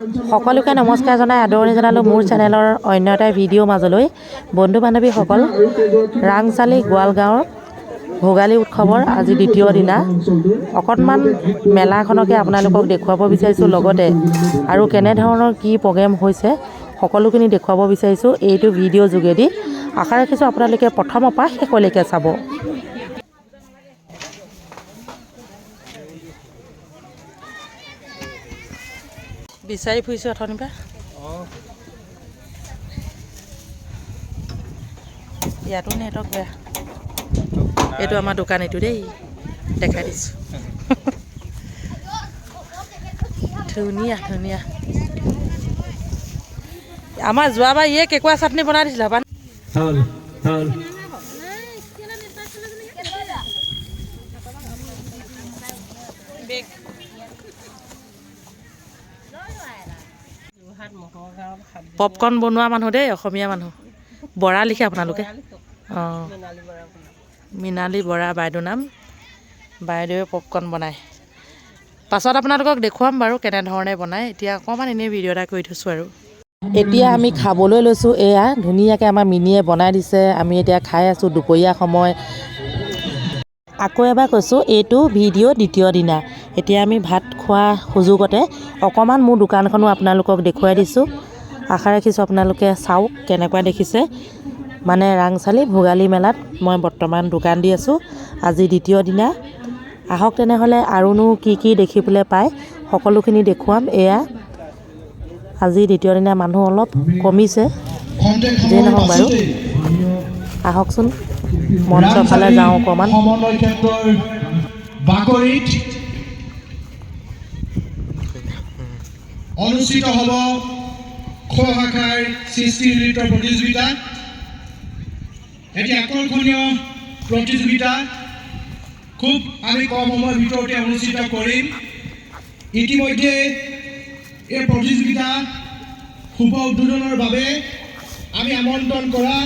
সকলোকে নমস্কাৰ জনাই আদৰণি জনালোঁ মোৰ চেনেলৰ অন্য এটা ভিডিঅ' মাজলৈ। বন্ধু বান্ধৱীসকল, ৰাংচালি গোৱালগাঁৱৰ ভোগালী উৎসৱৰ আজি দ্বিতীয় দিনা অকণমান মেলাখনকে আপোনালোকক দেখুৱাব বিচাৰিছোঁ, লগতে আৰু কেনেধৰণৰ কি প্ৰগ্ৰেম হৈছে সকলোখিনি দেখুৱাব বিচাৰিছোঁ এইটো ভিডিঅ' যোগেদি। আশা ৰাখিছোঁ আপোনালোকে প্ৰথমৰ পৰা শেষলৈকে চাব। বিচাৰি ফুৰিছোঁ অথনিৰ পৰা। ইয়াতো নেটৱৰ্ক বেয়া। এইটো আমাৰ দোকান, এইটো দেই দেখাই দিছোঁ। ধুনীয়া ধুনীয়া। আমাৰ যোৱাবাৰ ইয়ে কেঁকুৰা চাটনি বনাই দিছিলে। পপকৰ্ণ বনোৱা মানুহ দেই, অসমীয়া মানুহ। বৰা লিখে আপোনালোকে। অঁ, মৃণালী বৰা বাইদেউ নাম। বাইদেৱে পপকৰ্ণ বনায়। পাছত আপোনালোকক দেখুৱাম বাৰু কেনেধৰণে বনায়। এতিয়া অকণমান এনেই ভিডিঅ' এটা কৰি থৈছোঁ আৰু। এতিয়া আমি খাবলৈ লৈছোঁ। এয়া ধুনীয়াকৈ আমাৰ মিনিয়ে বনাই দিছে। আমি এতিয়া খাই আছোঁ দুপৰীয়া সময়। আকৌ এবাৰ কৈছোঁ, এইটো ভিডিঅ' দ্বিতীয় দিনা। এতিয়া আমি ভাত খোৱা সুযোগতে অকণমান মোৰ দোকানখনো আপোনালোকক দেখুৱাই দিছোঁ। আশা ৰাখিছোঁ আপোনালোকে চাওক কেনেকুৱা দেখিছে। মানে ৰাংচালি ভোগালী মেলাত মই বৰ্তমান দোকান দি আছোঁ। আজি দ্বিতীয় দিনা। আহক তেনেহ'লে আৰুনো কি কি দেখিবলৈ পায় সকলোখিনি দেখুৱাম। এয়া আজি দ্বিতীয় দিনা মানুহ অলপ কমিছে, যিয়ে নহওক বাৰু। আহকচোন মঞ্চৰ ফালে যাওঁ অকণমান। অনুষ্ঠিত হ'ব খো শাখাৰ সৃষ্টি নৃত্য প্ৰতিযোগিতা। এটি আকৰ্ষণীয় প্ৰতিযোগিতা খুব আমি কম সময়ৰ ভিতৰতে অনুষ্ঠিত কৰিম। ইতিমধ্যে এই প্ৰতিযোগিতা শুভ উদ্বোধনৰ বাবে আমি আমন্ত্ৰণ কৰা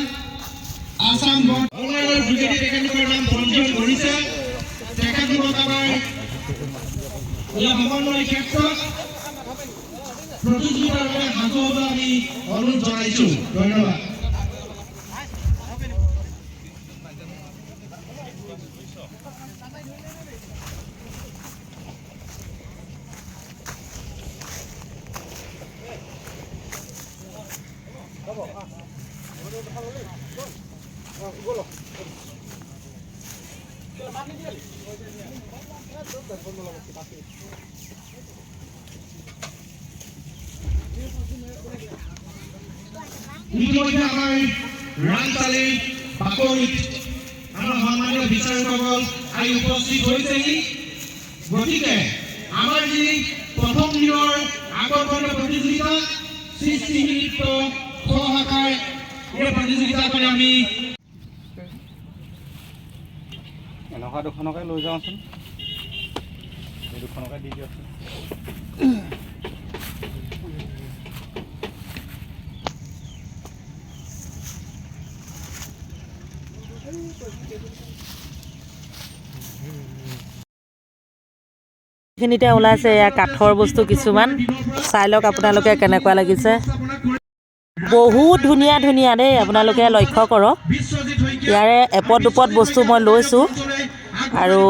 আসাম অনলাইনৰ যোগেদি তেখেতলোকৰ নাম পঞ্জীয়ন কৰিছে। তেখেতলোকক আমাৰ এই সমন্বয় ক্ষেত্ৰত প্ৰতিযোগিতাৰ বাবে সাজু হ'বলৈ আমি অনুৰোধ জনাইছোঁ। ধন্যবাদ। ইতিমধ্যে আমাৰ ৰাংচালি বাকৰিত আমাৰ সন্মানীয় বিচাৰকসকল আহি উপস্থিত হৈছেহি। গতিকে আমাৰ যি প্ৰথম দিনৰ আকৰ্ষণীয় প্ৰতিযোগিতা সৃষ্টি নৃত্য খো শাখাৰ এই প্ৰতিযোগিতাখনে আমি এনেকুৱা দুখনকে লৈ যাওঁচোন। এই দুখনকে দি দিয়কচোন। এইখিনিতে ওলাইছে এয়া কাঠৰ বস্তু কিছুমান। চাই লওক আপোনালোকে কেনেকুৱা লাগিছে। বহুত ধুনীয়া ধুনীয়া দেই, আপোনালোকে লক্ষ্য কৰক। ইয়াৰে এপদ দুপদ বস্তু মই লৈছোঁ আৰু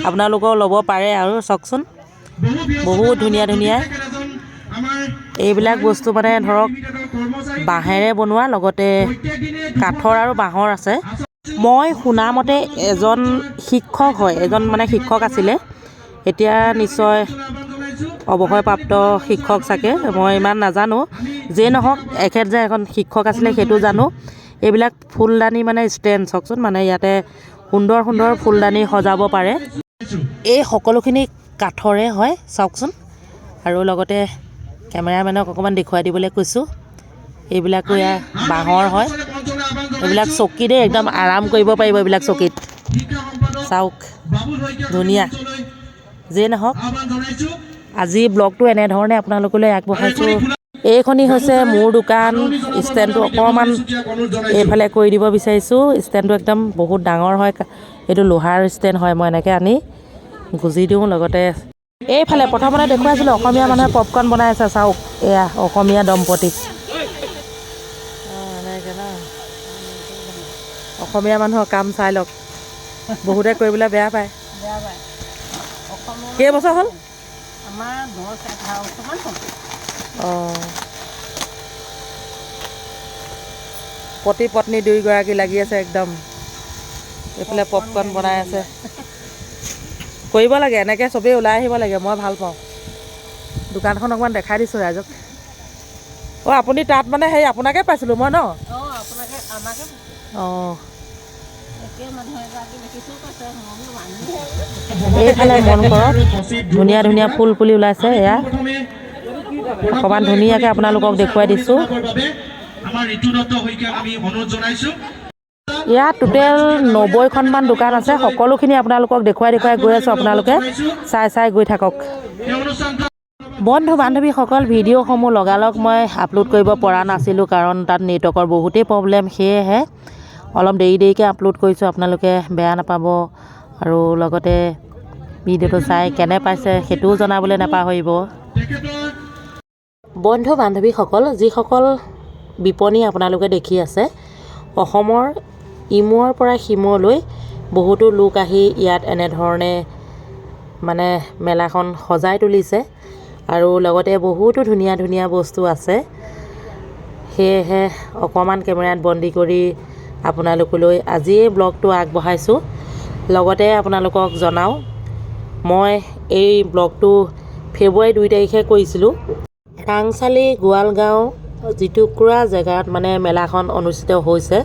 আপোনালোকেও ল'ব পাৰে। আৰু চাওকচোন বহুত ধুনীয়া ধুনীয়া এইবিলাক বস্তু, মানে ধৰক বাঁহেৰে বনোৱা, লগতে কাঠৰ আৰু বাঁহৰ আছে। মই শুনামতে এজন শিক্ষক হয়, এজন মানে শিক্ষক আছিলে, এতিয়া নিশ্চয় অৱসৰপ্ৰাপ্ত শিক্ষক চাগে, মই ইমান নাজানো। যিয়ে নহওক এখেত যে এখন শিক্ষক আছিলে সেইটো জানো। এইবিলাক ফুলদানি মানে ষ্টেণ্ড চাওকচোন, মানে ইয়াতে সুন্দৰ সুন্দৰ ফুলদানি সজাব পাৰে। এই সকলোখিনি কাঠৰে হয় চাওকচোন। আৰু লগতে কেমেৰামেনক অকণমান দেখুৱাই দিবলৈ কৈছোঁ। এইবিলাকো এয়া বাঁহৰ হয়। এইবিলাক চকী দেই, একদম আৰাম কৰিব পাৰিব এইবিলাক চকীত। চাওক ধুনীয়া। যিয়ে নহওক আজি ব্লগটো এনেধৰণে আপোনালোকলৈ আগবঢ়াইছোঁ। এইখনি হৈছে মোৰ দোকান। ষ্টেণ্ডটো অকণমান এইফালে কৰি দিব বিচাৰিছোঁ। ষ্টেণ্ডটো একদম বহুত ডাঙৰ হয়, এইটো লোহাৰ ষ্টেণ্ড হয়। মই এনেকৈ আনি গুজি দিওঁ, লগতে এইফালে প্ৰথমতে দেখুৱাইছিলোঁ অসমীয়া মানুহে পপকৰ্ণ বনাই আছে চাওক এয়া অসমীয়া দম্পতী এনেকৈ ন অসমীয়া মানুহৰ কাম চাই লওক বহুতে কৰিবলৈ বেয়া পায় কেইবছৰ হ'ল অঁ পতি পত্নী দুয়োগৰাকী লাগি আছে একদম এইফালে পপকৰ্ণ বনাই আছে কৰিব লাগে এনেকৈ চবেই ওলাই আহিব লাগে মই ভাল পাওঁ দোকানখন অকণমান দেখাই দিছোঁ ৰাইজক অঁ আপুনি তাত মানে সেই আপোনাকে পাইছিলোঁ মই ন অঁ এইফালে মন কৰক ধুনীয়া ধুনীয়া ফুল পুলি ওলাইছে এয়া অকণমান ধুনীয়াকৈ আপোনালোকক দেখুৱাই দিছোঁ ইয়াত টোটেল 90খনমান দোকান আছে সকলোখিনি আপোনালোকক দেখুৱাই গৈ আছোঁ আপোনালোকে চাই গৈ থাকক বন্ধু বান্ধৱীসকল ভিডিঅ'সমূহ লগালগ মই আপলোড কৰিব পৰা নাছিলোঁ কাৰণ তাত নেটৱৰ্কৰ বহুতেই প্ৰব্লেম সেয়েহে অলপ দেৰিকৈ আপলোড কৰিছোঁ আপোনালোকে বেয়া নাপাব আৰু লগতে ভিডিঅ'টো চাই কেনে পাইছে সেইটোও জনাবলৈ নাপাহৰিব বন্ধু বান্ধৱীসকল যিসকল বিপণী আপোনালোকে দেখি আছে অসমৰ ইমূৰৰ পৰা সিমূৰলৈ বহুতো লোক আহি ইয়াত এনেধৰণে মানে মেলাখন সজাই তুলিছে আৰু লগতে বহুতো ধুনীয়া ধুনীয়া বস্তু আছে সেয়েহে অকণমান কেমেৰাত বন্দী কৰি আপোনালোকলৈ আজিয়ে ব্লগটো আগবঢ়াইছোঁ লগতে আপোনালোকক জনাওঁ মই এই ব্লগটো ফেব্ৰুৱাৰী 2 তাৰিখে কৰিছিলোঁ ৰাংচালি গোৱালগাঁও যিটুকুৰা জেগাত মানে মেলাখন অনুষ্ঠিত হৈছে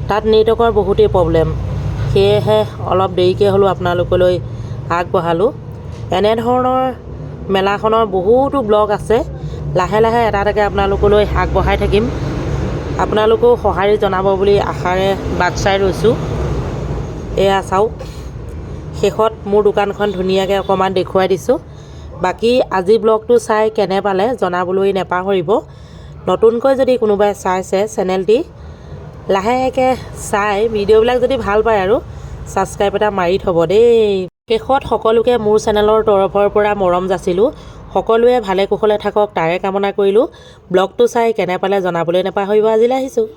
তাত নেটৱৰ্কৰ বহুতেই প্ৰব্লেম সেয়েহে অলপ দেৰিকৈ হ'লেও আপোনালোকলৈ আগবঢ়ালোঁ এনেধৰণৰ মেলাখনৰ বহুতো ব্লগ আছে লাহে লাহে এটা এটাকৈ আপোনালোকলৈ আগবঢ়াই থাকিম আপোনালোকেও সঁহাৰি জনাব বুলি আশাৰে বাট চাই ৰৈছোঁ এয়া চাওক শেষত মোৰ দোকানখন ধুনীয়াকৈ অকণমান দেখুৱাই দিছোঁ বাকী আজি ব্লগটো চাই কেনে পালে জনাবলৈ নাপাহৰিব নতুনকৈ যদি কোনোবাই চাইছে চেনেলটি লাহেকৈ চাই ভিডিঅ'বিলাক যদি ভাল পায় আৰু ছাবস্ক্ৰাইব এটা মাৰি থ'ব দেই শেষত সকলোকে মোৰ চেনেলৰ তৰফৰ পৰা মৰম যাচিলোঁ সকলোৱে ভালে কুশলে থাকক তাৰে কামনা কৰিলোঁ ব্লগটো চাই কেনে পালে জনাবলৈ নাপাহৰিব আজিলৈ আহিছোঁ